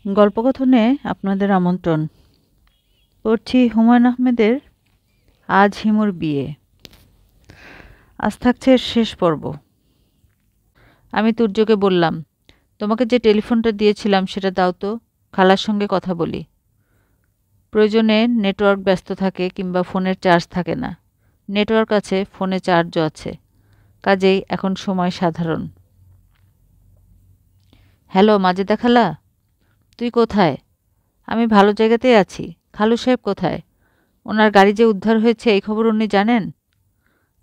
গল্পকথনে আপনাদের আমন্ত্রণ। পড়ছি হুমায়ুন আহমেদের আজ হিমুর বিয়ে। আজ থাকছে শেষ পর্ব। আমি তুর্যকে বললাম, তোমাকে যে টেলিফোনটা দিয়েছিলাম সেটা দাও তো, খালার সঙ্গে কথা বলি। প্রয়োজনে নেটওয়ার্ক ব্যস্ত থাকে কিংবা ফোনের চার্জ থাকে না। নেটওয়ার্ক আছে, ফোনে চার্জও আছে, কাজেই এখন সময় সাধারণ। হ্যালো মাজেদা খালা, তুই কোথায়? আমি ভালো জায়গাতেই আছি। খালু সাহেব কোথায়? ওনার গাড়ি যে উদ্ধার হয়েছে এই খবর উনি জানেন?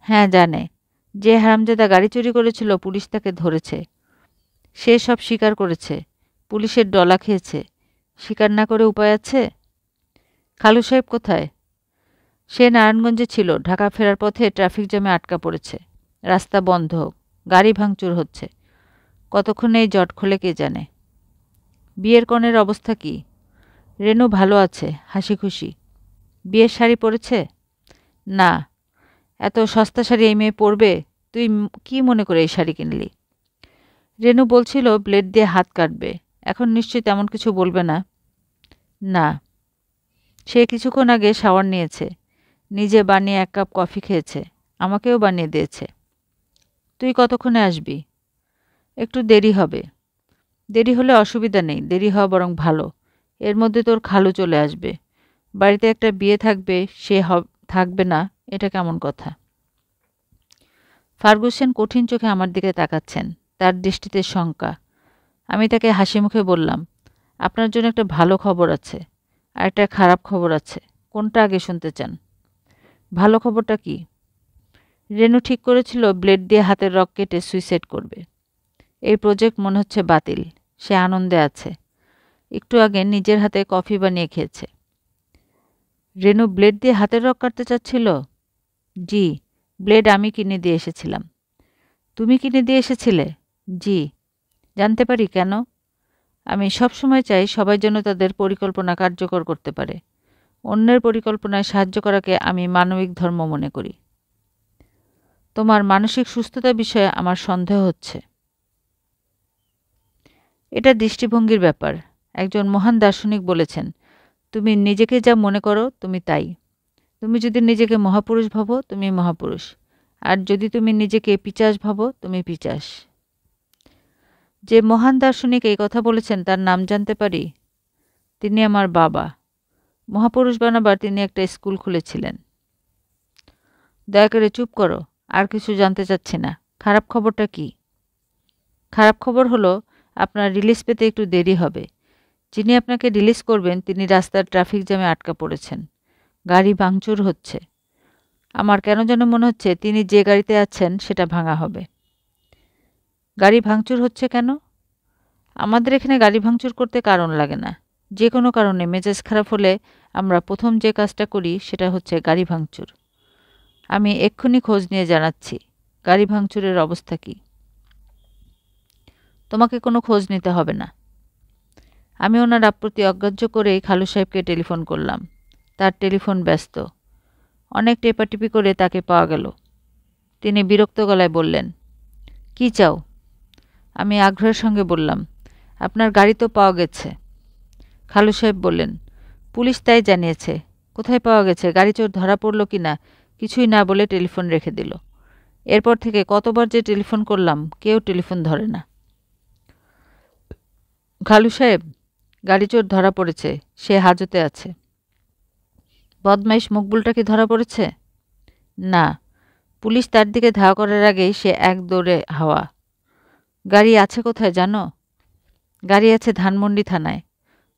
হ্যাঁ জানে। যে হারামজাদা গাড়ি চুরি করেছিল পুলিশ তাকে ধরেছে। সে সব স্বীকার করেছে। পুলিশের ডলা খেয়েছে। স্বীকার না করে উপায় আছে? খালু সাহেব কোথায়? সে নারায়ণগঞ্জে ছিল। ঢাকা ফেরার পথে ট্রাফিক জ্যামে আটকা পড়েছে। রাস্তা বন্ধ, গাড়ি ভাঙচুর হচ্ছে। কতক্ষণে এই জট খোলে কে জানে। বিয়ের কনের অবস্থা কি? রেনু ভালো আছে, হাসি খুশি। বিয়ের শাড়ি পরেছে? না। এত সস্তা শাড়ি এই মেয়ে পরবে? তুই কি মনে করে এই শাড়ি কিনলি? রেনু বলছিল ব্লেড দিয়ে হাত কাটবে। এখন নিশ্চয়ই তেমন কিছু বলবে না? না। সে কিছুক্ষণ আগে শাওয়ার নিয়েছে। নিজে বানিয়ে 1 কাপ কফি খেয়েছে। আমাকেও বানিয়ে দিয়েছে। তুই কতক্ষণে আসবি? একটু দেরি হবে। দেরি হলে অসুবিধা নেই, দেরি হওয়া বরং ভালো। এর মধ্যে তোর খালু চলে আসবে। বাড়িতে একটা বিয়ে থাকবে, সে থাকবে না, এটা কেমন কথা? ফার্গুসন কঠিন চোখে আমার দিকে তাকাচ্ছেন। তার দৃষ্টিতে শঙ্কা। আমি তাকে হাসি মুখে বললাম, আপনার জন্য একটা ভালো খবর আছে, আর একটা খারাপ খবর আছে। কোনটা আগে শুনতে চান? ভালো খবরটা কি? রেনু ঠিক করেছিল ব্লেড দিয়ে হাতের রগ কেটে সুইসাইড করবে। এই প্রজেক্ট মনে হচ্ছে বাতিল। সে আনন্দে আছে। একটু আগে নিজের হাতে কফি বানিয়ে খেয়েছে। রেনু ব্লেড দিয়ে হাতের রগ কাটতে চাচ্ছিল? জি। ব্লেড আমি কিনে দিয়ে এসেছিলাম। তুমি কিনে দিয়ে এসেছিলে? জি। জানতে পারি কেন? আমি সবসময় চাই সবাই যেন তাদের পরিকল্পনা কার্যকর করতে পারে। অন্যের পরিকল্পনায় সাহায্য করাকে আমি মানবিক ধর্ম মনে করি। তোমার মানসিক সুস্থতা বিষয়ে আমার সন্দেহ হচ্ছে। এটা দৃষ্টিভঙ্গির ব্যাপার। একজন মহান দার্শনিক বলেছেন, তুমি নিজেকে যা মনে করো তুমি তাই। তুমি যদি নিজেকে মহাপুরুষ ভাবো তুমি মহাপুরুষ, আর যদি তুমি নিজেকে পিশাচ ভাবো তুমি পিশাচ। যে মহান দার্শনিক এই কথা বলেছেন তার নাম জানতে পারি? তিনি আমার বাবা। মহাপুরুষ বানাবার তিনি একটা স্কুল খুলেছিলেন। দয়া করে চুপ করো, আর কিছু জানতে চাচ্ছি না। খারাপ খবরটা কি? খারাপ খবর হলো আপনার রিলিজ পেতে একটু দেরি হবে। যিনি আপনাকে রিলিজ করবেন তিনি রাস্তার ট্রাফিক জ্যামে আটকা পড়েছেন। গাড়ি ভাঙচুর হচ্ছে। আমার কেন যেন মনে হচ্ছে তিনি যে গাড়িতে আছেন সেটা ভাঙা হবে। গাড়ি ভাঙচুর হচ্ছে কেন? আমাদের এখানে গাড়ি ভাঙচুর করতে কারণ লাগে না। যে কোনো কারণে মেজাজ খারাপ হলে আমরা প্রথম যে কাজটা করি সেটা হচ্ছে গাড়ি ভাঙচুর। আমি এক্ষুনি খোঁজ নিয়ে জানাচ্ছি গাড়ি ভাঙচুরের অবস্থা কী। তোমাকে কোনো খোঁজ নিতে হবে না। আমি ওনার আপত্তি অগ্রাহ্য করেই খালু সাহেবকে টেলিফোন করলাম। তার টেলিফোন ব্যস্ত। অনেক টেপাটিপি করে তাকে পাওয়া গেল। তিনি বিরক্ত গলায় বললেন, কি চাও? আমি আগ্রহের সঙ্গে বললাম, আপনার গাড়ি তো পাওয়া গেছে। খালু সাহেব বললেন, পুলিশ তাই জানিয়েছে। কোথায় পাওয়া গেছে, গাড়ি চোর ধরা পড়ল কি না কিছুই না বলে টেলিফোন রেখে দিল। এরপর থেকে কতবার যে টেলিফোন করলাম কেউ টেলিফোন ধরে না। খালু সাহেব, গাড়ি চোর ধরা পড়েছে, সে হাজতে আছে। বদমাইশ মকবুলটা কি ধরা পড়েছে? না। পুলিশ তার দিকে ধাওয়া করার আগেই সে এক দৌড়ে হাওয়া। গাড়ি আছে কোথায় জানো? গাড়ি আছে ধানমন্ডি থানায়।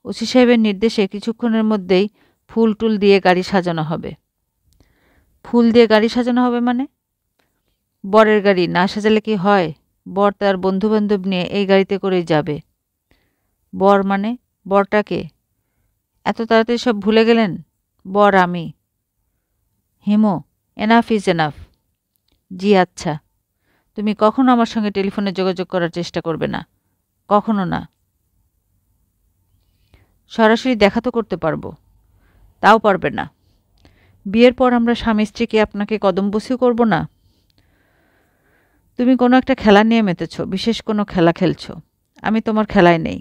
ওসি সাহেবের নির্দেশে কিছুক্ষণের মধ্যেই ফুল টুল দিয়ে গাড়ি সাজানো হবে। ফুল দিয়ে গাড়ি সাজানো হবে মানে? বরের গাড়ি না সাজালে কি হয়? বর তার বন্ধুবান্ধব নিয়ে এই গাড়িতে করেই যাবে। বর মানে? বরটাকে এত তাড়াতাড়ি সব ভুলে গেলেন? বর আমি। Himu, enough is enough. জি আচ্ছা। তুমি কখনো আমার সঙ্গে টেলিফোনে যোগাযোগ করার চেষ্টা করবে না, কখনো না। সরাসরি দেখা তো করতে পারবো। তাও পারবে না। বিয়ের পর আমরা স্বামী স্ত্রীকে আপনাকে কদমবুসিও করব না? তুমি কোনো একটা খেলা নিয়ে মেতেছ, বিশেষ কোনো খেলা খেলছো। আমি তোমার খেলায় নেই।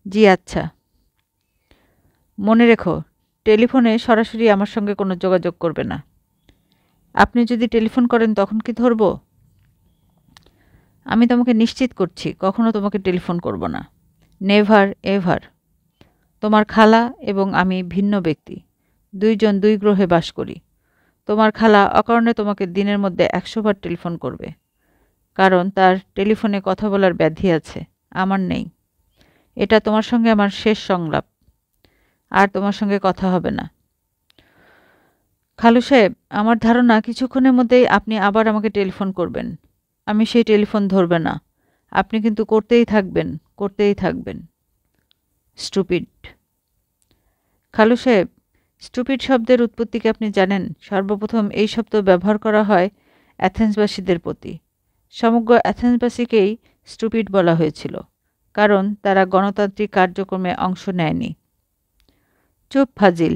জি আচ্ছা। মনে রেখো, টেলিফোনে সরাসরি আমার সঙ্গে কোনো যোগাযোগ করবে না। আপনি যদি টেলিফোন করেন তখন কি ধরব? আমি তোমাকে নিশ্চিত করছি কখনো তোমাকে টেলিফোন করব না। Never ever. তোমার খালা এবং আমি ভিন্ন ব্যক্তি। দুইজন দুই গ্রহে বাস করি। তোমার খালা অকারণে তোমাকে দিনের মধ্যে 100 বার টেলিফোন করবে, কারণ তার টেলিফোনে কথা বলার ব্যাধি আছে, আমার নেই। এটা তোমার সঙ্গে আমার শেষ সংলাপ। আর তোমার সঙ্গে কথা হবে না। খালু সাহেব, আমার ধারণা কিছুক্ষণের মধ্যেই আপনি আবার আমাকে টেলিফোন করবেন। আমি সেই টেলিফোন ধরবে না। আপনি কিন্তু করতেই থাকবেন, করতেই থাকবেন। স্টুপিড। খালু সাহেব, স্টুপিড শব্দের উৎপত্তি কি আপনি জানেন? সর্বপ্রথম এই শব্দ ব্যবহার করা হয় অ্যাথেন্সবাসীদের প্রতি। সমগ্র অ্যাথেন্সবাসীকেই স্টুপিড বলা হয়েছিল, কারণ তারা গণতান্ত্রিক কার্যক্রমে অংশ নেয়নি। চুপ ফাজিল।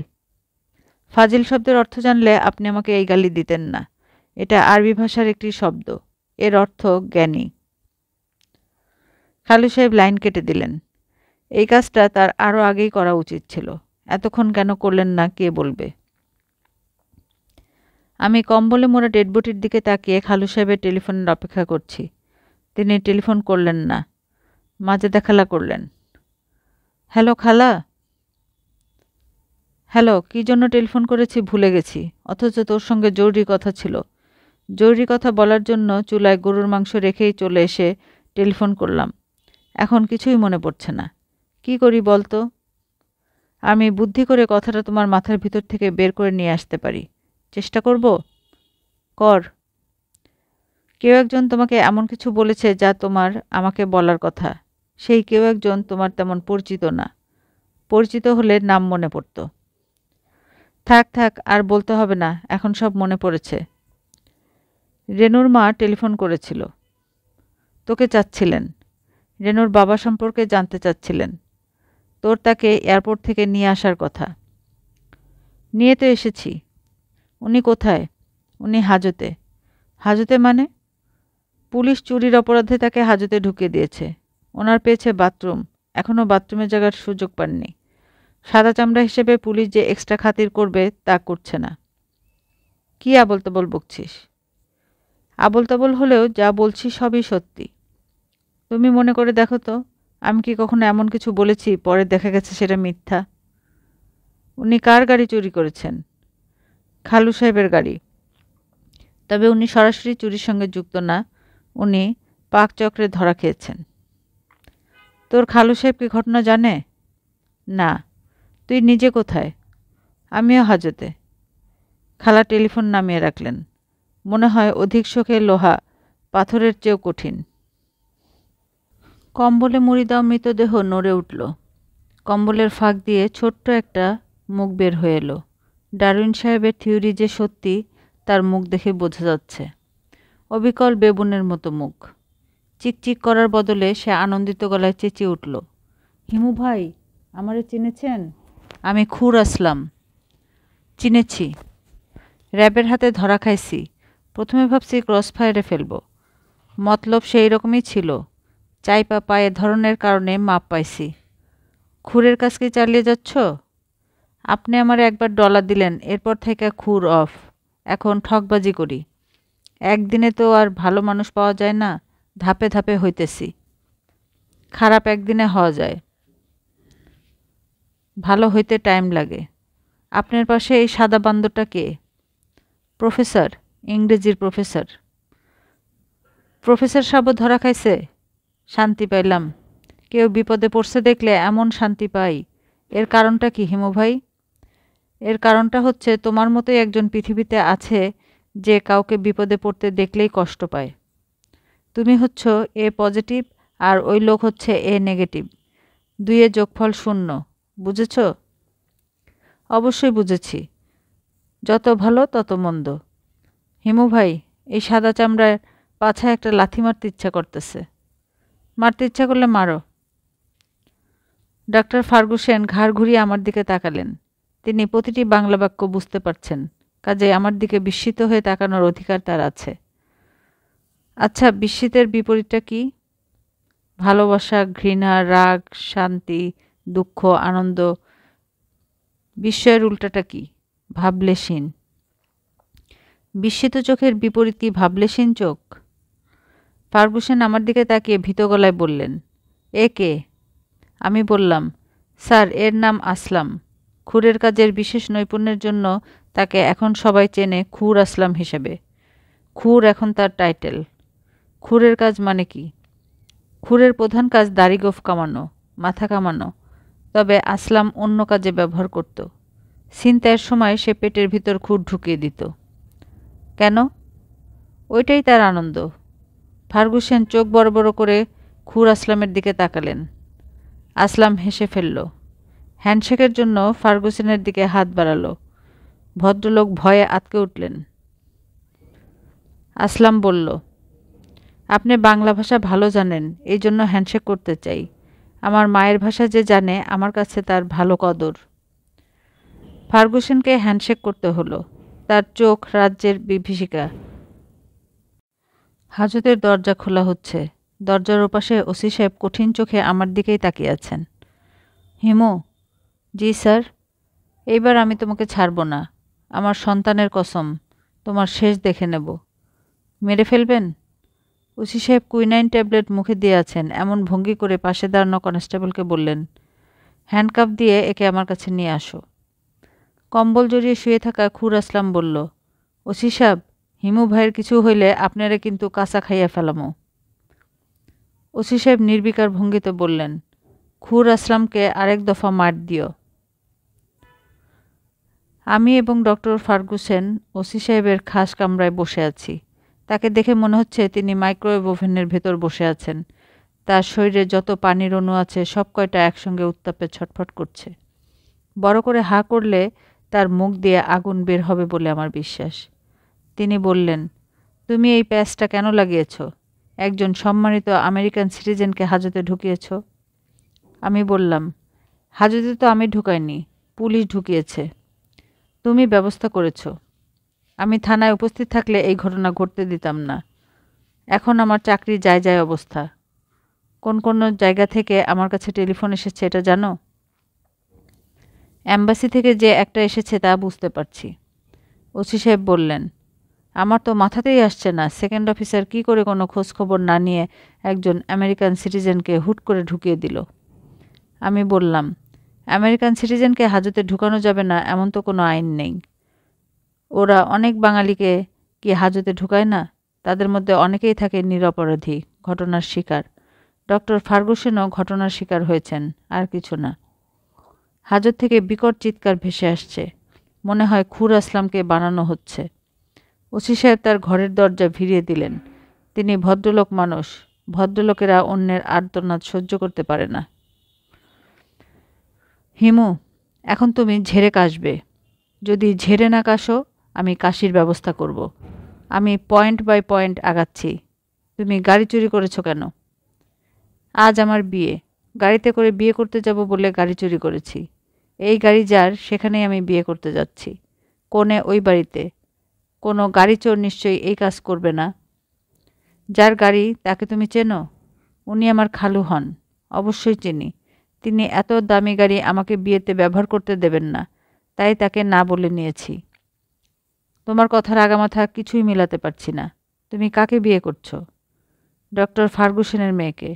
ফাজিল শব্দের অর্থ জানলে আপনি আমাকে এই গালি দিতেন না। এটা আরবি ভাষার একটি শব্দ। এর অর্থ জ্ঞানী। খালু সাহেব লাইন কেটে দিলেন। এই কাজটা তার আরও আগেই করা উচিত ছিল। এতক্ষণ কেন করলেন না কে বলবে। আমি কম্বলে মোড়া ডেডবটির দিকে তাকিয়ে খালু সাহেবের টেলিফোনের অপেক্ষা করছি। তিনি টেলিফোন করলেন না। মাঝে দেখালা করলেন। হ্যালো খালা। হ্যালো, কী জন্য টেলিফোন করেছি ভুলে গেছি, অথচ তোর সঙ্গে জরুরি কথা ছিল। জরুরি কথা বলার জন্য চুলায় গরুর মাংস রেখেই চলে এসে টেলিফোন করলাম। এখন কিছুই মনে পড়ছে না। কি করি বলতো? আমি বুদ্ধি করে কথাটা তোমার মাথার ভিতর থেকে বের করে নিয়ে আসতে পারি। চেষ্টা করব? কর। কেউ একজন তোমাকে এমন কিছু বলেছে যা তোমার আমাকে বলার কথা। সেই কেউ একজন তোমার তেমন পরিচিত না। পরিচিত হলে নাম মনে পড়ত। থাক থাক, আর বলতে হবে না, এখন সব মনে পড়েছে। রেনুর মা টেলিফোন করেছিল। তোকে চাচ্ছিলেন। রেনুর বাবা সম্পর্কে জানতে চাচ্ছিলেন। তোর তাকে এয়ারপোর্ট থেকে নিয়ে আসার কথা। নিয়ে তো এসেছি। উনি কোথায়? উনি হাজতে। হাজতে মানে? পুলিশ চুরির অপরাধে তাকে হাজতে ঢুকিয়ে দিয়েছে। ওনার পেয়েছে বাথরুম, এখনও বাথরুমে যাওয়ার সুযোগ পাননি। সাদা চামড়া হিসেবে পুলিশ যে এক্সট্রা খাতির করবে তা করছে না। কি আবল তাবল বকছিস? আবল তাবল হলেও যা বলছি সবই সত্যি। তুমি মনে করে দেখো তো, আমি কি কখনো এমন কিছু বলেছি পরে দেখা গেছে সেটা মিথ্যা? উনি কার গাড়ি চুরি করেছেন? খালু সাহেবের গাড়ি। তবে উনি সরাসরি চুরির সঙ্গে যুক্ত না। উনি পাকচক্রে ধরা খেয়েছেন। তোর খালু সাহেব কি ঘটনা জানে? না। তুই নিজে কোথায়? আমিও হাজতে। খালা টেলিফোন নামিয়ে রাখলেন। মনে হয় অধিক শোকে লোহা পাথরের চেয়েও কঠিন। কম্বলে মুড়ি দেওয়া মৃতদেহ নড়ে উঠল। কম্বলের ফাঁক দিয়ে ছোট্ট একটা মুখ বের হয়ে এলো। ডারউইন সাহেবের থিওরি যে সত্যি তার মুখ দেখে বোঝা যাচ্ছে। অবিকল বেবুনের মতো মুখ। চিকচিক করার বদলে সে আনন্দিত গলায় চেঁচিয়ে উঠল, হিমু ভাই, আমারে চিনেছেন? আমি খুর আসলাম। চিনেছি। র্যাবের হাতে ধরা খাইছি। প্রথমে ভাবছি ক্রস ফায়ারে ফেলব। মতলব সেই রকমই ছিল। চাইপা পায়ে ধরনের কারণে মাপ পাইছি। খুরের কাজ কি চালিয়ে যাচ্ছ? আপনি আমারে একবার $1 দিলেন, এরপর থেকে খুর অফ। এখন ঠকবাজি করি। একদিনে তো আর ভালো মানুষ পাওয়া যায় না, ধাপে ধাপে হইতেছি। খারাপ একদিনে হওয়া যায়, ভালো হইতে টাইম লাগে। আপনার পাশে এই সাদা বান্দরটা কে? প্রফেসর, ইংরেজির প্রফেসর। প্রফেসর সাহেব ধরা খাইছে? শান্তি পাইলাম। কেউ বিপদে পড়ছে দেখলে এমন শান্তি পাই। এর কারণটা কি হিমু ভাই? এর কারণটা হচ্ছে তোমার মতোই একজন পৃথিবীতে আছে যে কাউকে বিপদে পড়তে দেখলেই কষ্ট পায়। তুমি হচ্ছ এ পজিটিভ আর ওই লোক হচ্ছে এ নেগেটিভ। 2-এর যোগফল 0। বুঝেছ? অবশ্যই বুঝেছি। যত ভালো তত মন্দ। হিমু ভাই, এই সাদা চামড়ার পাছায় একটা লাথি মারতে ইচ্ছা করতেছে। মারতে ইচ্ছা করলে মারো। ডাক্তার ফার্গুসেন ঘাড় ঘুরিয়ে আমার দিকে তাকালেন। তিনি প্রতিটি বাংলা বাক্য বুঝতে পারছেন, কাজেই আমার দিকে বিস্মিত হয়ে তাকানোর অধিকার তার আছে। আচ্ছা, বিস্মিতের বিপরীতটা কি? ভালোবাসা, ঘৃণা, রাগ, শান্তি, দুঃখ, আনন্দ। বিস্ময়ের উল্টাটা কি? ভাবলেশীন। বিস্মিত চোখের বিপরীত কি ভাবলেশীন চোখ? ফার্গুসন আমার দিকে তাকিয়ে ভীত গলায় বললেন, এ কে? আমি বললাম, স্যার, এর নাম আসলাম। খুরের কাজের বিশেষ নৈপুণ্যের জন্য তাকে এখন সবাই চেনে খুর আসলাম হিসেবে। খুর এখন তার টাইটেল। খুরের কাজ মানে কি? খুরের প্রধান কাজ দাড়ি গোঁফ কামানো, মাথা কামানো। তবে আসলাম অন্য কাজে ব্যবহার করত। ছিনতাইয়ের সময় সে পেটের ভিতর খুর ঢুকিয়ে দিত। কেন? ওইটাই তার আনন্দ। ফার্গুসন চোখ বড় বড় করে খুর আসলামের দিকে তাকালেন। আসলাম হেসে ফেলল। হ্যান্ডশেকের জন্য ফার্গুসনের দিকে হাত বাড়ালো। ভদ্রলোক ভয়ে আঁতকে উঠলেন। আসলাম বলল, আপনি বাংলা ভাষা ভালো জানেন, এই জন্য হ্যান্ডশেক করতে চাই। আমার মায়ের ভাষা যে জানে, আমার কাছে তার ভালো কদর। ফার্গুসনকে হ্যান্ডশেক করতে হলো। তার চোখ রাজ্যের বিভীষিকা। হাজতের দরজা খোলা হচ্ছে। দরজার ওপাশে ওসি সাহেব কঠিন চোখে আমার দিকেই তাকিয়ে আছেন। হিমু। জি স্যার। এইবার আমি তোমাকে ছাড়ব না। আমার সন্তানের কসম, তোমার শেষ দেখে নেব। মেরে ফেলবেন? ওসি সাহেব কুইনাইন ট্যাবলেট মুখে দিয়ে আছেন এমন ভঙ্গি করে পাশে দাঁড়ানো কনস্টেবলকে বললেন, হ্যান্ডকাফ দিয়ে একে আমার কাছে নিয়ে আসো। কম্বল জড়িয়ে শুয়ে থাকা খুর আসলাম বলল, ওসি সাহেব, হিমু ভাইয়ের কিছু হইলে আপনারা কিন্তু কাঁচা খাইয়া ফেলামো। ওসি সাহেব নির্বিকার ভঙ্গিতে বললেন, খুর আসলামকে আরেক দফা মার দিও। আমি এবং ডক্টর ফার্গুসন ওসি সাহেবের খাস কামরায় বসে আছি। তাকে দেখে মনে হচ্ছে তিনি মাইক্রোওয়েভ ওভেনের ভেতর বসে আছেন। তার শরীরে যত পানির অণু আছে সব কয়টা একসঙ্গে উত্তাপে ছটফট করছে। বড় করে হা করলে তার মুখ দিয়ে আগুন বের হবে বলে আমার বিশ্বাস। তিনি বললেন, তুমি এই প্যাচটা কেন লাগিয়েছ? একজন সম্মানিত আমেরিকান সিটিজেনকে হাজতে ঢুকিয়েছ। আমি বললাম, হাজতে তো আমি ঢুকাইনি, পুলিশ ঢুকিয়েছে। তুমি ব্যবস্থা করেছ। আমি থানায় উপস্থিত থাকলে এই ঘটনা ঘটতে দিতাম না। এখন আমার চাকরি যায় যায় অবস্থা। কোন কোন জায়গা থেকে আমার কাছে টেলিফোন এসেছে এটা জানো? অ্যাম্বাসি থেকে যে একটা এসেছে তা বুঝতে পারছি। ওসি সাহেব বললেন, আমার তো মাথাতেই আসছে না সেকেন্ড অফিসার কি করে কোনো খোঁজখবর না নিয়ে একজন আমেরিকান সিটিজেনকে হুট করে ঢুকিয়ে দিল। আমি বললাম, আমেরিকান সিটিজেনকে হাজতে ঢুকানো যাবে না এমন তো কোনো আইন নেই। ওরা অনেক বাঙালিকে কি হাজতে ঢুকায় না? তাদের মধ্যে অনেকেই থাকে নিরপরাধী, ঘটনার শিকার। ডক্টর ফার্গুসনও ঘটনার শিকার হয়েছেন, আর কিছু না। হাজত থেকে বিকট চিৎকার ভেসে আসছে। মনে হয় খুর আসলামকে বানানো হচ্ছে। ওসি সাহেব তার ঘরের দরজা ভিড়িয়ে দিলেন। তিনি ভদ্রলোক মানুষ। ভদ্রলোকেরা অন্যের আর্তনাদ সহ্য করতে পারে না। হিমু, এখন তুমি ঝেড়ে কাশবে। যদি ঝেড়ে না কাশো, আমি কাশির ব্যবস্থা করব। আমি পয়েন্ট বাই পয়েন্ট আগাচ্ছি। তুমি গাড়ি চুরি করেছো কেন? আজ আমার বিয়ে। গাড়িতে করে বিয়ে করতে যাব বলে গাড়ি চুরি করেছি। এই গাড়ি যার, সেখানেই আমি বিয়ে করতে যাচ্ছি। কোণে ওই বাড়িতে। কোনো গাড়ি চোর নিশ্চয়ই এই কাজ করবে না। যার গাড়ি তাকে তুমি চেনো? উনি আমার খালু হন। অবশ্যই চিনি। তিনি এত দামি গাড়ি আমাকে বিয়েতে ব্যবহার করতে দেবেন না, তাই তাকে না বলে নিয়েছি। তোমার কথার আগামাথা কিছুই মিলাতে পারছি না। তুমি কাকে বিয়ে করছো? ডক্টর ফার্গুসনের মেয়েকে।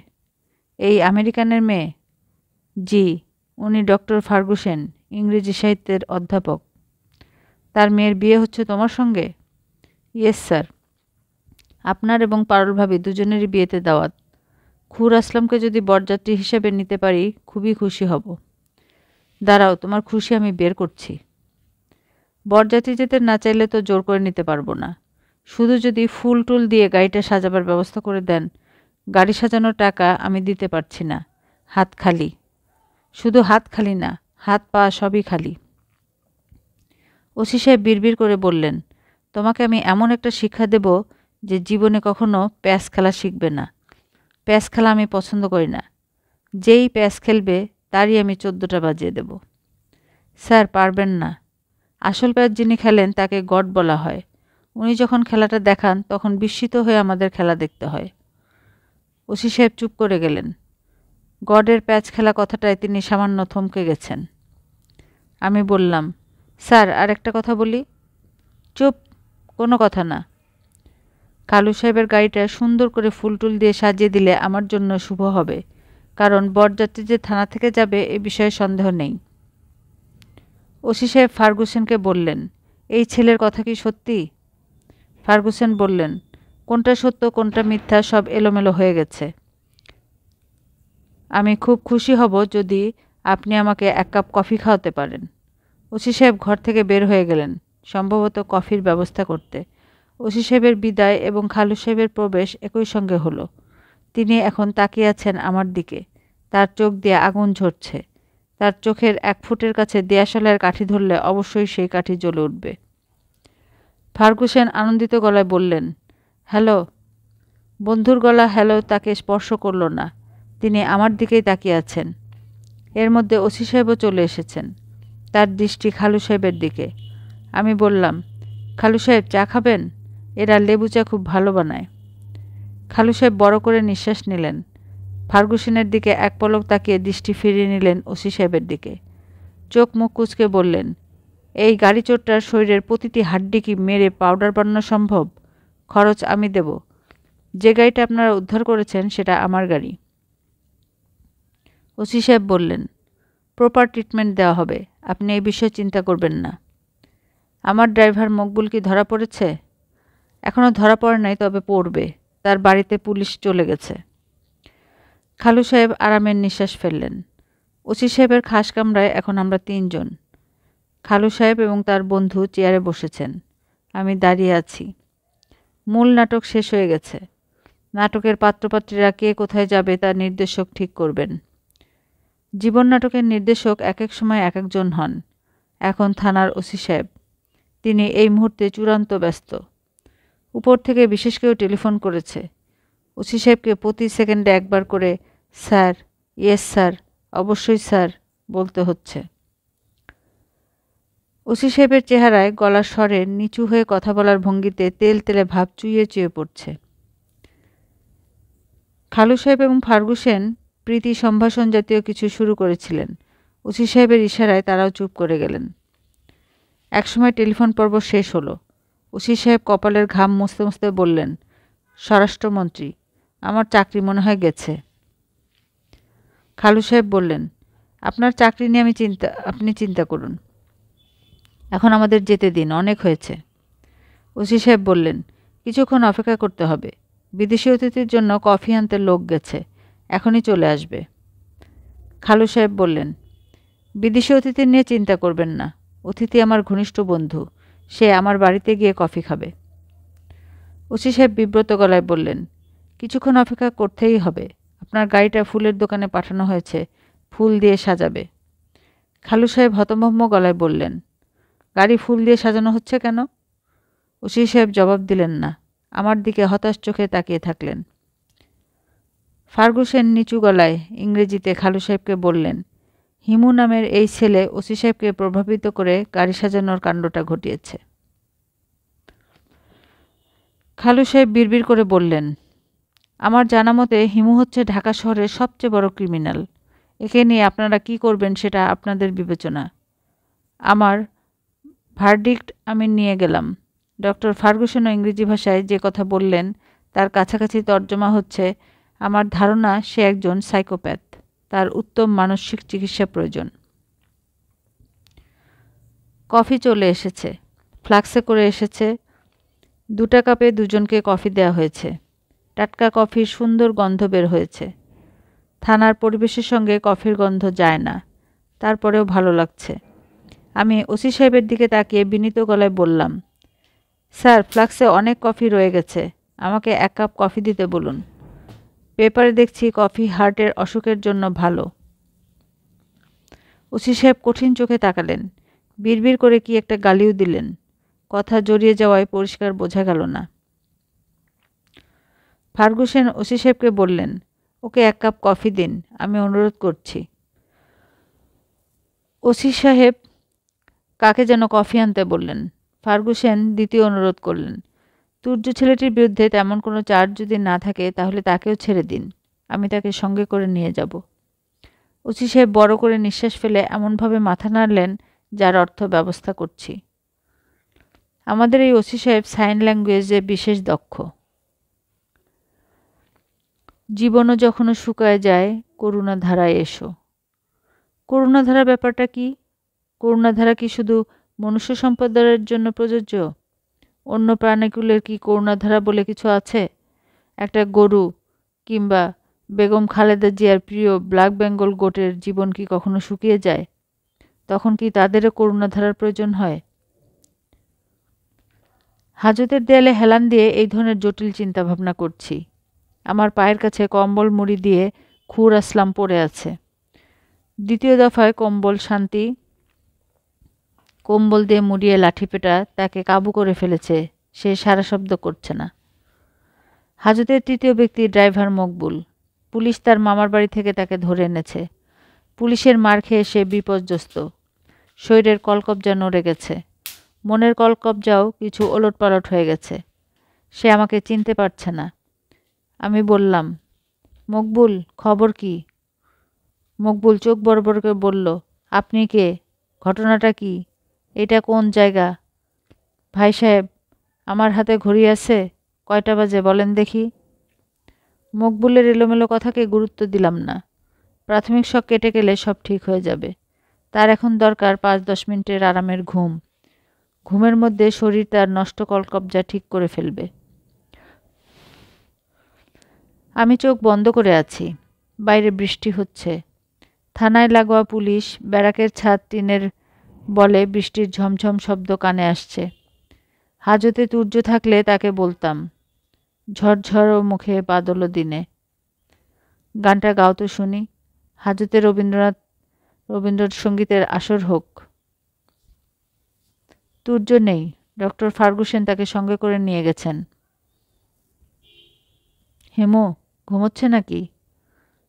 এই আমেরিকানের মেয়ে? জি, উনি ডক্টর ফার্গুসন, ইংরেজি সাহিত্যের অধ্যাপক। তার মেয়ের বিয়ে হচ্ছে তোমার সঙ্গে? Yes sir. আপনার এবং পারুল ভাবি দুজনেরই বিয়েতে দাওয়াত। খুর আসলামকে যদি বরযাত্রী হিসেবে নিতে পারি খুবই খুশি হব। দাঁড়াও, তোমার খুশি আমি বের করছি। বরযাত্রী যেতে না চাইলে তো জোর করে নিতে পারবো না। শুধু যদি ফুল টুল দিয়ে গাড়িটা সাজাবার ব্যবস্থা করে দেন। গাড়ি সাজানোর টাকা আমি দিতে পারছি না। হাত খালি। শুধু হাত খালি না, হাত পা সবই খালি। ওসি সাহেব বিড়বিড় করে বললেন, তোমাকে আমি এমন একটা শিক্ষা দেব যে জীবনে কখনো প্যাস খেলা শিখবে না। প্যাস খেলা আমি পছন্দ করি না। যেই প্যাস খেলবে তারই আমি 14টা বাজিয়ে দেব। স্যার, পারবেন না। আসল প্যাস যিনি খেলেন তাকে গড বলা হয়। উনি যখন খেলাটা দেখান তখন বিস্মিত হয়ে আমাদের খেলা দেখতে হয়। ওসি সাহেব চুপ করে গেলেন। গডের প্যাচ খেলা কথাটায় তিনি সামান্য থমকে গেছেন। আমি বললাম, স্যার, আর একটা কথা বলি। চুপ, কোনো কথা না। কালু সাহেবের গাড়িটা সুন্দর করে ফুলটুল দিয়ে সাজিয়ে দিলে আমার জন্য শুভ হবে, কারণ বরযাত্রী যে থানা থেকে যাবে এ বিষয়ে সন্দেহ নেই। ওসি সাহেব ফার্গুসনকে বললেন, এই ছেলের কথা কি সত্যি? ফার্গুসন বললেন, কোনটা সত্য কোনটা মিথ্যা সব এলোমেলো হয়ে গেছে। আমি খুব খুশি হব যদি আপনি আমাকে এক কাপ কফি খাওয়াতে পারেন। ওসি সাহেব ঘর থেকে বের হয়ে গেলেন, সম্ভবত কফির ব্যবস্থা করতে। ওসি সাহেবের বিদায় এবং খালু সাহেবের প্রবেশ একই সঙ্গে হলো। তিনি এখন তাকিয়ে আছেন আমার দিকে। তার চোখ দিয়ে আগুন ঝরছে। তার চোখের 1 ফুটের কাছে দেয়াশালের কাঠি ধরলে অবশ্যই সেই কাঠি জ্বলে উঠবে। ফার্গুসন আনন্দিত গলায় বললেন, হ্যালো। বন্ধুর গলা হ্যালো তাকে স্পর্শ করল না। তিনি আমার দিকেই তাকিয়ে আছেন। এর মধ্যে ওসি সাহেবও চলে এসেছেন। তার দৃষ্টি খালু সাহেবের দিকে। আমি বললাম, খালু সাহেব চা খাবেন? এরা লেবু চা খুব ভালো বানায়। খালু সাহেব বড় করে নিঃশ্বাস নিলেন। ফার্গুসনের দিকে এক পলক তাকিয়ে দৃষ্টি ফিরিয়ে নিলেন ওসি সাহেবের দিকে। চোখ মুখ কুঁচকে বললেন, এই গাড়ি চোরটার শরীরের প্রতিটি হাড্ডি কি মেরে পাউডার বানানো সম্ভব? খরচ আমি দেব। যে গাড়িটা আপনারা উদ্ধার করেছেন সেটা আমার গাড়ি। ওসি সাহেব বললেন, প্রপার ট্রিটমেন্ট দেওয়া হবে, আপনি এই বিষয়ে চিন্তা করবেন না। আমার ড্রাইভার মকবুল কি ধরা পড়েছে? এখনও ধরা পড়ে নাই, তবে পড়বে। তার বাড়িতে পুলিশ চলে গেছে। খালু সাহেব আরামের নিঃশ্বাস ফেললেন। ওসি সাহেবের খাস কামরায় এখন আমরা 3 জন। খালু সাহেব এবং তার বন্ধু চেয়ারে বসেছেন। আমি দাঁড়িয়ে আছি। মূল নাটক শেষ হয়ে গেছে। নাটকের পাত্রপাত্রীরা কে কোথায় যাবে তা নির্দেশক ঠিক করবেন। জীবন নাটকের নির্দেশক এক এক সময় এক একজন হন। এখন থানার ওসি সাহেব। তিনি এই মুহূর্তে চূড়ান্ত ব্যস্ত। উপর থেকে বিশেষ কেউ টেলিফোন করেছে। ওসি সাহেবকে প্রতি সেকেন্ডে একবার করে স্যার, ইয়েস স্যার, অবশ্যই স্যার বলতে হচ্ছে। ওসি সাহেবের চেহারায় গলার স্বরে নিচু হয়ে কথা বলার ভঙ্গিতে তেল তেলে ভাব চুইয়ে চুইয়ে পড়ছে। খালু সাহেব এবং ফার্গুসন প্রীতি সম্ভাষণ জাতীয় কিছু শুরু করেছিলেন। ওসি সাহেবের ইশারায় তারাও চুপ করে গেলেন। একসময় টেলিফোন পর্ব শেষ হলো। ওসি সাহেব কপালের ঘাম মুছতে মুছতে বললেন, স্বরাষ্ট্রমন্ত্রী, আমার চাকরি মনে হয় গেছে। খালু সাহেব বললেন, আপনার চাকরি নিয়ে আপনি চিন্তা করুন। এখন আমাদের যেতে দিন, অনেক হয়েছে। ওসি সাহেব বললেন, কিছুক্ষণ অপেক্ষা করতে হবে। বিদেশি অতিথির জন্য কফি আনতে লোক গেছে, এখনই চলে আসবে। খালু সাহেব বললেন, বিদেশি অতিথি নিয়ে চিন্তা করবেন না। অতিথি আমার ঘনিষ্ঠ বন্ধু, সে আমার বাড়িতে গিয়ে কফি খাবে। ওসি সাহেব বিব্রত গলায় বললেন, কিছুক্ষণ অপেক্ষা করতেই হবে। আপনার গাড়িটা ফুলের দোকানে পাঠানো হয়েছে, ফুল দিয়ে সাজাবে। খালু সাহেব হতভম্ব গলায় বললেন, গাড়ি ফুল দিয়ে সাজানো হচ্ছে কেন? ওসি সাহেব জবাব দিলেন না। আমার দিকে হতাশ চোখে তাকিয়ে থাকলেন। ফার্গুসন নিচু গলায় ইংরেজিতে খালু সাহেবকে বললেন, হিমু নামের এই ছেলে ওসি সাহেবকে প্রভাবিত করে গাড়ি সাজানোর কাণ্ডটা ঘটিয়েছে। খালু সাহেব বিড়বিড় করে বললেন, আমার জানা মতে হিমু হচ্ছে ঢাকা শহরের সবচেয়ে বড় ক্রিমিনাল। একে নিয়ে আপনারা কি করবেন সেটা আপনাদের বিবেচনা। আমার ভার্ডিক্ট আমি নিয়ে গেলাম। ডক্টর ফার্গুসনও ইংরেজি ভাষায় যে কথা বললেন তার কাছাকাছি তর্জমা হচ্ছে, আমার ধারণা সে একজন সাইকোপ্যাথ। তার উত্তম মানসিক চিকিৎসা প্রয়োজন। কফি চলে এসেছে, ফ্লাক্সে করে এসেছে। 2টা কাপে দুজনকে কফি দেওয়া হয়েছে। টাটকা কফির সুন্দর গন্ধ বের হয়েছে। থানার পরিবেশের সঙ্গে কফির গন্ধ যায় না, তারপরেও ভালো লাগছে। আমি ওসি সাহেবের দিকে তাকিয়ে বিনীত গলায় বললাম, স্যার, ফ্লাক্সে অনেক কফি রয়ে গেছে, আমাকে 1 কাপ কফি দিতে বলুন। পেপারে দেখছি কফি হার্টের অসুখের জন্য ভালো। ওসি সাহেব কঠিন চোখে তাকালেন, বিড়বিড় করে কি একটা গালিও দিলেন। কথা জড়িয়ে যাওয়ায় পরিষ্কার বোঝা গেল না। ফার্গুসন ওসি সাহেবকে বললেন, ওকে 1 কাপ কফি দিন, আমি অনুরোধ করছি। ওসি সাহেব কাকে যেন কফি আনতে বললেন। ফার্গুসন দ্বিতীয় অনুরোধ করলেন, তুর্য ছেলেটির বিরুদ্ধে তেমন কোনো চার্জ যদি না থাকে তাহলে তাকেও ছেড়ে দিন, আমি তাকে সঙ্গে করে নিয়ে যাব। ওসি সাহেব বড় করে নিঃশ্বাস ফেলে এমনভাবে মাথা নাড়লেন যার অর্থ ব্যবস্থা করছি। আমাদের এই ওসি সাহেব সাইন ল্যাঙ্গুয়েজে বিশেষ দক্ষ। জীবনও যখনও শুকায় যায়, করুণাধারায় এসো। করুণাধারা ব্যাপারটা কি? করুণাধারা কি শুধু মনুষ্য সম্প্রদায়ের জন্য প্রযোজ্য? অন্য প্রাণীকুলের কি করুণাধারা বলে কিছু আছে? একটা গরু কিংবা বেগম খালেদা জিয়ার প্রিয় ব্ল্যাক বেঙ্গল গোটের জীবন কি কখনো শুকিয়ে যায়? তখন কি তাদেরও করুণাধারার প্রয়োজন হয়? হাজতের দেয়ালে হেলান দিয়ে এই ধরনের জটিল চিন্তাভাবনা করছি। আমার পায়ের কাছে কম্বল মুড়ি দিয়ে খুর আসলাম পড়ে আছে। দ্বিতীয় দফায় কম্বল দিয়ে মুড়িয়ে লাঠিপেটা তাকে কাবু করে ফেলেছে। সে সারা শব্দ করছে না। হাজতের তৃতীয় ব্যক্তি ড্রাইভার মকবুল। পুলিশ তার মামার বাড়ি থেকে তাকে ধরে এনেছে। পুলিশের মার খেয়ে সে বিপর্যস্ত। শরীরের কলকবজা নড়ে গেছে। মনের কলকবজাও কিছু ওলটপালট হয়ে গেছে। সে আমাকে চিনতে পারছে না। আমি বললাম, মকবুল, খবর কি? মকবুল চোখ বড় বড় করে বলল, আপনি কে? ঘটনাটা কি? এটা কোন জায়গা? ভাই সাহেব, আমার হাতে ঘড়ি আছে। কয়টা বাজে বলেন দেখি। মকবুলের এলোমেলো কথাকে গুরুত্ব দিলাম না। প্রাথমিক শক কেটে গেলে সব ঠিক হয়ে যাবে। তার এখন দরকার 5-10 মিনিটের আরামের ঘুম। ঘুমের মধ্যে শরীর তার নষ্ট কলকবজা ঠিক করে ফেলবে। আমি চোখ বন্ধ করে আছি। বাইরে বৃষ্টি হচ্ছে। থানায় লাগোয়া পুলিশ ব্যারাকের ছাদ টিনের বলে বৃষ্টির ঝমঝম শব্দ কানে আসছে। হাজতে তুর্য থাকলে তাকে বলতাম, ঝরঝর মুখে বাদল দিনে। গানটা গাও তো শুনি। হাজতে রবীন্দ্রসঙ্গীতের আসর হোক। তুর্য নেই। ডক্টর ফার্গুসেন তাকে সঙ্গে করে নিয়ে গেছেন। হেমো, ঘুমোচ্ছে নাকি?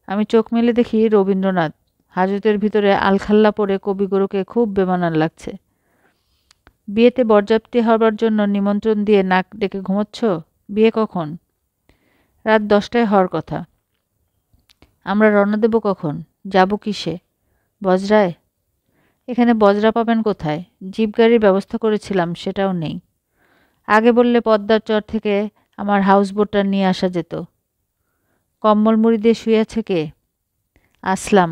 আমি চোখ মেলে দেখি রবীন্দ্রনাথ। হাজতের ভিতরে আলখাল্লা পরে কবিগুরুকে খুব বেমানান লাগছে। বিয়েতে বরযাত্রী হবার জন্য নিমন্ত্রণ দিয়ে নাক ডেকে ঘুমোচ্ছ? বিয়ে কখন? রাত 10টায় হওয়ার কথা। আমরা রওনা দেব কখন? যাব কিসে? বজরায়? এখানে বজরা পাবেন কোথায়? জিপ গাড়ির ব্যবস্থা করেছিলাম, সেটাও নেই। আগে বললে পদ্মার চর থেকে আমার হাউসবোটটা নিয়ে আসা যেত। কম্বল মুড়ি দিয়ে শুয়ে আছে কে? আসলাম।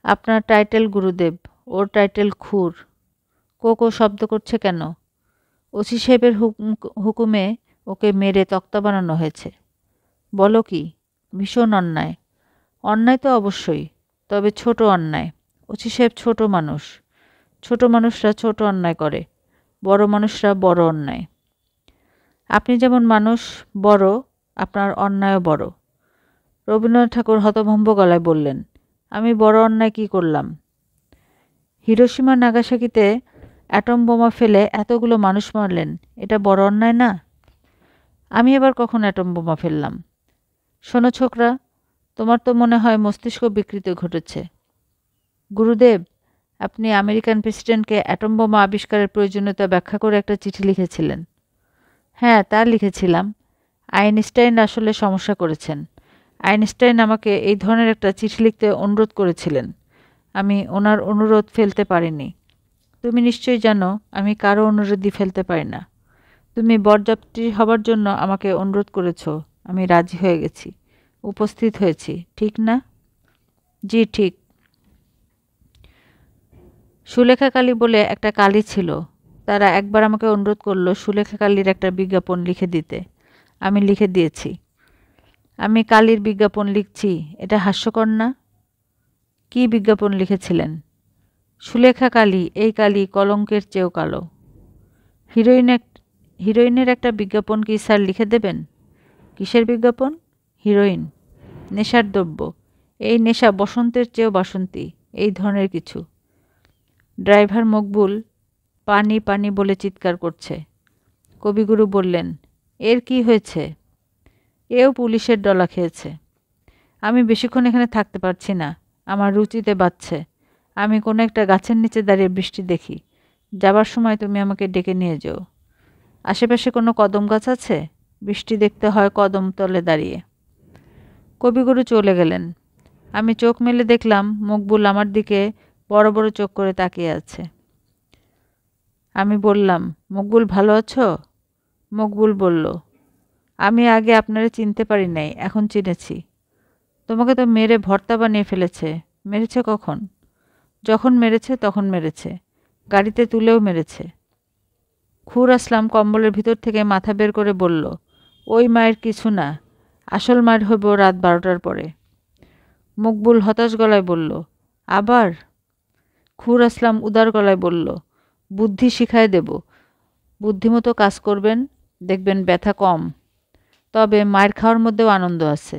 আপনার টাইটেল গুরুদেব, ওর টাইটেল খুর। কো শব্দ করছে কেন? ওসি সাহেবের হুকুমে ওকে মেরে তক্তা বানানো হয়েছে। বলো কি? ভীষণ অন্যায়। অন্যায় তো অবশ্যই, তবে ছোট অন্যায়। ওসি সাহেব ছোট মানুষ। ছোট মানুষরা ছোট অন্যায় করে, বড় মানুষরা বড় অন্যায়। আপনি যেমন মানুষ বড়, আপনার অন্যায়ও বড়। রবীন্দ্রনাথ ঠাকুর হতভম্ব গলায় বললেন, আমি বড় অন্যায় কী করলাম? হিরোশিমা নাগাসাকিতে অ্যাটম বোমা ফেলে এতগুলো মানুষ মারলেন, এটা বড় অন্যায় না? আমি এবার কখন অ্যাটম বোমা ফেললাম? শোনো ছোকরা, তোমার তো মনে হয় মস্তিষ্ক বিকৃতি ঘটেছে। গুরুদেব, আপনি আমেরিকান প্রেসিডেন্টকে অ্যাটম বোমা আবিষ্কারের প্রয়োজনীয়তা ব্যাখ্যা করে একটা চিঠি লিখেছিলেন। হ্যাঁ, তা লিখেছিলাম। আইনস্টাইন আসলে সমস্যা করেছেন। আইনস্টাইন আমাকে এই ধরনের একটা চিঠি লিখতে অনুরোধ করেছিলেন। আমি ওনার অনুরোধ ফেলতে পারিনি। তুমি নিশ্চয়ই জানো আমি কারো অনুরোধই ফেলতে পারি না। তুমি বরযাত্রী হবার জন্য আমাকে অনুরোধ করেছ, আমি রাজি হয়ে গেছি, উপস্থিত হয়েছি, ঠিক না? জি ঠিক। সুলেখা কালী বলে একটা কালী ছিল। তারা একবার আমাকে অনুরোধ করল সুলেখা কালীর একটা বিজ্ঞাপন লিখে দিতে। আমি লিখে দিয়েছি। আমি কালীর বিজ্ঞাপন লিখছি, এটা হাস্যকর না? কী বিজ্ঞাপন লিখেছিলেন? সুলেখা কালী, এই কালী কলঙ্কের চেয়েও কালো। হিরোইনের একটা বিজ্ঞাপন কি স্যার লিখে দেবেন? কিসের বিজ্ঞাপন? হিরোইন, নেশার দ্রব্য। এই নেশা বসন্তের চেয়েও বাসন্তী, এই ধরনের কিছু। ড্রাইভার মকবুল পানি পানি বলে চিৎকার করছে। কবিগুরু বললেন, এর কি হয়েছে? এও পুলিশের ডলা খেয়েছে। আমি বেশিক্ষণ এখানে থাকতে পারছি না, আমার রুচিতে বাজছে। আমি কোনো একটা গাছের নিচে দাঁড়িয়ে বৃষ্টি দেখি। যাবার সময় তুমি আমাকে ডেকে নিয়ে যেও। আশেপাশে কোনো কদম গাছ আছে? বৃষ্টি দেখতে হয় কদম তলে দাঁড়িয়ে। কবিগুরু চলে গেলেন। আমি চোখ মেলে দেখলাম মকবুল আমার দিকে বড় বড় চোখ করে তাকিয়ে আছে। আমি বললাম, মকবুল ভালো আছো? মকবুল বলল, আমি আগে আপনারে চিনতে পারি নাই, এখন চিনেছি। তোমাকে তো মেরে ভর্তা বানিয়ে ফেলেছে। মেরেছে কখন? যখন মেরেছে তখন মেরেছে, গাড়িতে তুলেও মেরেছে। খুর আসলাম কম্বলের ভিতর থেকে মাথা বের করে বলল, ওই মায়ের কিছু না, আসল মায়ের হইব রাত 12টার পরে। মকবুল হতাশ গলায় বলল, আবার? খুর আসলাম উদার গলায় বলল, বুদ্ধি শিখায় দেব, বুদ্ধিমতো কাজ করবেন, দেখবেন ব্যথা কম, তবে মায়ের খাওয়ার মধ্যেও আনন্দ আছে।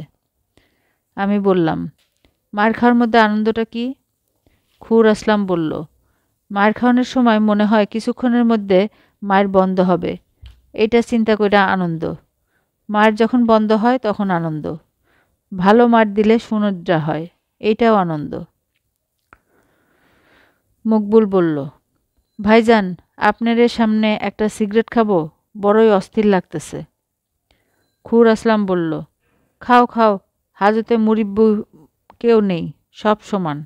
আমি বললাম, মায়ের খাওয়ার মধ্যে আনন্দটা কি? খুর আসলাম বলল, মায়ের খাওয়ানোর সময় মনে হয় কিছুক্ষণের মধ্যে মায়ের বন্ধ হবে, এটা চিন্তা করে আনন্দ। মায়ের যখন বন্ধ হয় তখন আনন্দ। ভালো মার দিলে সুনিদ্রা হয়, এইটাও আনন্দ। মকবুল বলল, ভাইজান, আপনার সামনে একটা সিগারেট খাবো, বড়ই অস্থির লাগতেছে। খুর আসলাম বলল, খাও খাও, হাজতে মুরিব্বু কেউ নেই, সব সমান।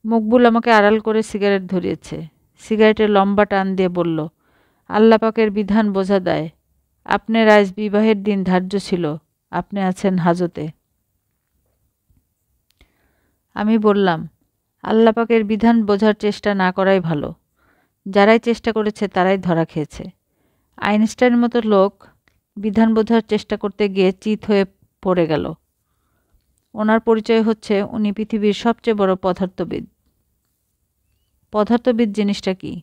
মকবুল আমাকে আড়াল করে সিগারেট ধরিয়েছে। সিগারেটের লম্বা টান দিয়ে বলল, আল্লাহ পাকের বিধান বোঝা দেয়, আপনার আজ বিবাহের দিন ধার্য ছিল, আপনি আছেন হাজতে। আমি বললাম, আল্লাহ পাকের বিধান বোঝার চেষ্টা না করাই ভালো। যারাই চেষ্টা করেছে তারাই ধরা খেয়েছে। আইনস্টাইনের মতো লোক বিধান বোঝার চেষ্টা করতে গিয়ে চিত হয়ে পড়ে গেল। ওনার পরিচয় হচ্ছে উনি পৃথিবীর সবচেয়ে বড় পদার্থবিদ। পদার্থবিদ জিনিসটা কি?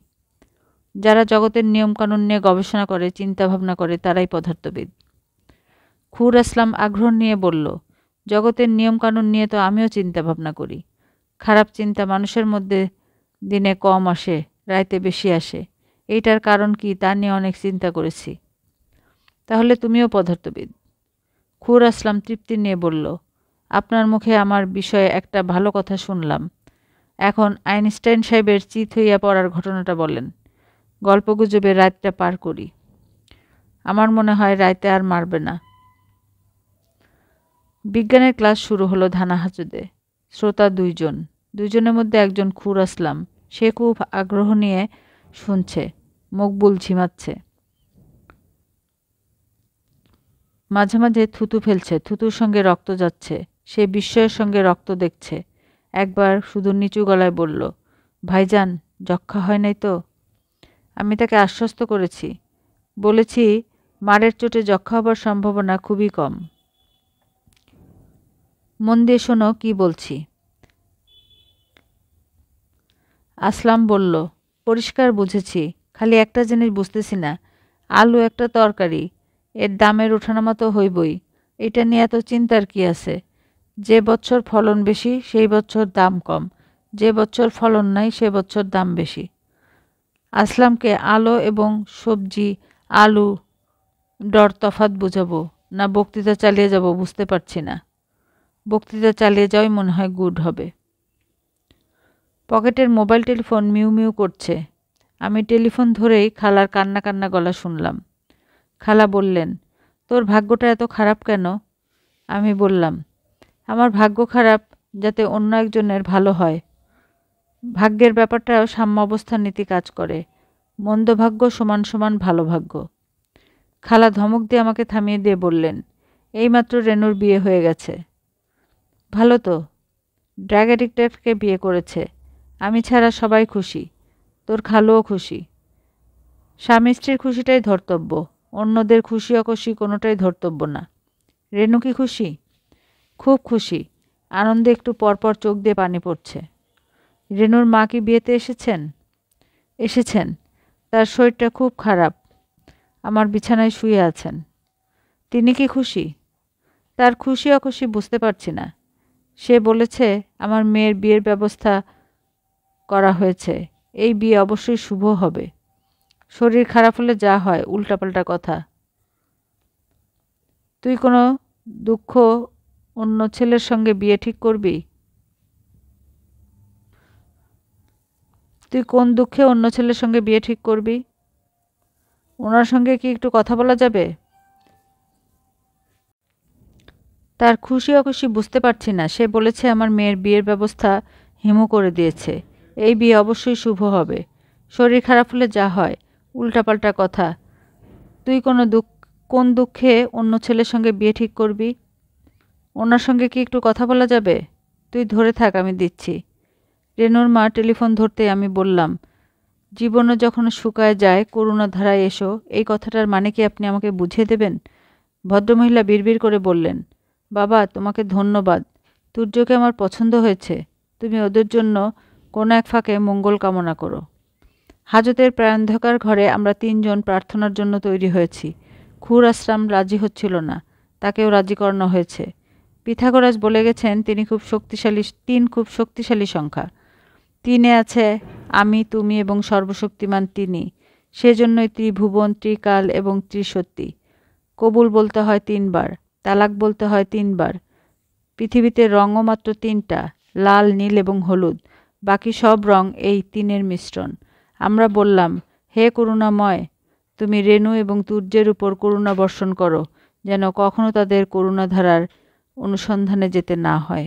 যারা জগতের নিয়মকানুন নিয়ে গবেষণা করে, চিন্তা ভাবনা করে, তারাই পদার্থবিদ। খুর আসলাম আগ্রহ নিয়ে বলল, জগতের নিয়মকানুন নিয়ে তো আমিও চিন্তা ভাবনা করি। খারাপ চিন্তা মানুষের মধ্যে দিনে কম আসে, রাইতে বেশি আসে। এইটার কারণ কি তা নিয়ে অনেক চিন্তা করেছি। তাহলে তুমিও পদার্থবিদ? খুর আসলাম তৃপ্তি নিয়ে বলল, আপনার মুখে আমার বিষয়ে একটা ভালো কথা শুনলাম। এখন আইনস্টাইন সাহেবের চিত হইয়া পড়ার ঘটনাটা বলেন। গল্পগুজবে রাতটা পার করি। আমার মনে হয় রাইতে আর মারবে না। বিজ্ঞানের ক্লাস শুরু হলো ধানাহাজুদে। শ্রোতা দুইজন। দুইজনের মধ্যে একজন খুর আসলাম। সে খুব আগ্রহ নিয়ে শুনছে। মকবুল ঝিমাচ্ছে। মাঝে মাঝে থুতু ফেলছে, থুতুর সঙ্গে রক্ত যাচ্ছে। সে বিস্ময়ের সঙ্গে রক্ত দেখছে। একবার শুধু নিচু গলায় বলল, ভাইজান, যক্ষ্মা হয় নাই তো? আমি তাকে আশ্বস্ত করেছি, বলেছি মারের চোটে যক্ষ্মা হবার সম্ভাবনা খুবই কম। মন দিয়ে শোনো কি বলছি। আসলাম বলল, পরিষ্কার বুঝেছি, খালি একটা জিনিস বুঝতেছি না, আলু একটা তরকারি, এর দামের ওঠানামা তো হইবই, এটা নিয়ে এত চিন্তার কি আছে? যে বছর ফলন বেশি সেই বছর দাম কম, যে বছর ফলন নাই সে বছর দাম বেশি। আসলামকে আলো এবং সবজি, আলু দর তফাত বুঝাবো না বক্তৃতা চালিয়ে যাব বুঝতে পারছি না। বক্তৃতা চালিয়ে যাওয়াই মনে হয় গুড হবে। পকেটের মোবাইল টেলিফোন মিউ মিউ করছে। আমি টেলিফোন ধরেই খালার কান্না কান্না গলা শুনলাম। খালা বললেন, তোর ভাগ্যটা এত খারাপ কেন? আমি বললাম, আমার ভাগ্য খারাপ যাতে অন্য একজনের ভালো হয়। ভাগ্যের ব্যাপারটাও সাম্য অবস্থার নীতি কাজ করে। মন্দ ভাগ্য সমান সমান ভালো ভাগ্য। খালা ধমক দিয়ে আমাকে থামিয়ে দিয়ে বললেন, এইমাত্র রেনুর বিয়ে হয়ে গেছে। ভালো তো, ড্রাগ অ্যাডিক্টেডকে বিয়ে করেছে। আমি ছাড়া সবাই খুশি, তোর খালুও খুশি। স্বামী স্ত্রীর খুশিটাই ধর্তব্য, অন্যদের খুশি অখুশি কোনোটাই ধর্তব্য না। রেনু কি খুশি? খুব খুশি। আনন্দে একটু পরপর চোখ দিয়ে পানি পড়ছে। রেনুর মা কি বিয়েতে এসেছেন? এসেছেন। তার শরীরটা খুব খারাপ, আমার বিছানায় শুয়ে আছেন। তিনি কি খুশি? তার খুশি অখুশি বুঝতে পারছি না। সে বলেছে আমার মেয়ের বিয়ের ব্যবস্থা করা হয়েছে, এই বিয়ে অবশ্যই শুভ হবে। শরীর খারাপ হলে যা হয় উল্টাপাল্টা কথা। তুই কোনো দুঃখ অন্য ছেলের সঙ্গে বিয়ে ঠিক করবি? তুই কোন দুঃখে অন্য ছেলের সঙ্গে বিয়ে ঠিক করবি? ওনার সঙ্গে কি একটু কথা বলা যাবে? তার খুশি অখুশি বুঝতে পারছি না। সে বলেছে আমার মেয়ের বিয়ের ব্যবস্থা হিমু করে দিয়েছে। এই বিয়ে অবশ্যই শুভ হবে। শরীর খারাপ হলে যা হয়, উল্টাপাল্টা কথা। তুই কোন দুঃখে অন্য ছেলের সঙ্গে বিয়ে ঠিক করবি? ওনার সঙ্গে কি একটু কথা বলা যাবে? তুই ধরে থাক, আমি দিচ্ছি। রেনুর মা টেলিফোন ধরতেই আমি বললাম, জীবনও যখন শুকায় যায় করুণাধারায় এসো, এই কথাটার মানে কি আপনি আমাকে বুঝিয়ে দেবেন? ভদ্রমহিলা বিড়বিড় করে বললেন, বাবা তোমাকে ধন্যবাদ। তুর্যকে আমার পছন্দ হয়েছে। তুমি ওদের জন্য কোনো এক ফাঁকে মঙ্গল কামনা করো। হাজতের প্রায়ন্ধকার ঘরে আমরা 3 জন প্রার্থনার জন্য তৈরি হয়েছি। খুর আশ্রাম রাজি হচ্ছিল না, তাকেও রাজি করানো হয়েছে। পিথাগোরাস বলে গেছেন তিন খুব শক্তিশালী সংখ্যা। 3-এ আছে আমি, তুমি এবং সর্বশক্তিমান তিনি। সেজন্যই ত্রিভুবন, ত্রিকাল এবং ত্রিশক্তি। কবুল বলতে হয় 3 বার, তালাক বলতে হয় 3 বার। পৃথিবীতে রঙও মাত্র 3টা, লাল, নীল এবং হলুদ। বাকি সব রং এই 3-এর মিশ্রণ। আমরা বললাম, হে করুণাময়, তুমি রেণু এবং তুর্যের উপর করুণা বর্ষণ করো, যেন কখনো তাদের করুণাধারার অনুসন্ধানে যেতে না হয়।